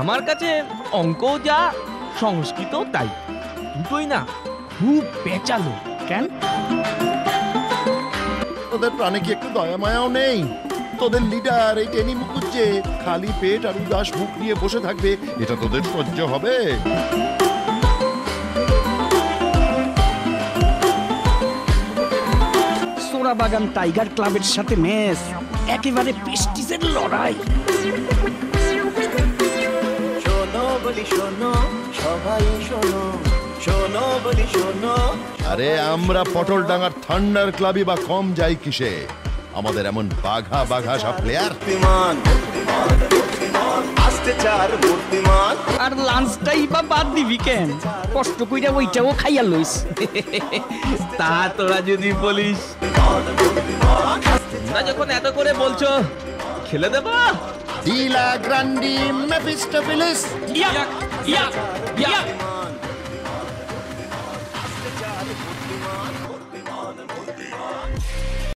আমার কাছে অঙ্কও যা সংস্কৃতও তাই, দুটোই না খুব পেঁচালো। কেন? তোদের প্রাণে কি একটু দয়া মায়াও নেই? তোদের লিডার এই টেনি মুকুজ্জে খালি পেট আর উদাস মুখ নিয়ে বসে থাকবে, এটা তোদের সহ্য হবে? সোরাবাগান টাইগার ক্লাবের সাথে ম্যাচ, একেবারে প্রেস্টিজের লড়াই। শোনো বলি শোনো, সবাই শোনো, শোনো বলি শোনো। আরে আমরা পটলডাঙ্গার থান্ডার ক্লাবই বা কম যাই কিসে? আমাদের এমন বাঘা বাঘা সব প্লেয়ার। আসতে চার বুদ্ধিমান। আর লাঞ্চটাই বা বাদ দিবি কেন? কষ্ট কইরা ওইটাও খাইয়া লইস। তা তোরা যদি বলিস, তোমরা যখন এত করে বলছো খেলে দেবো। ডিলা গ্রান্ডি মেফিস্টোফেলিস। ইয়া ইয়া ইয়া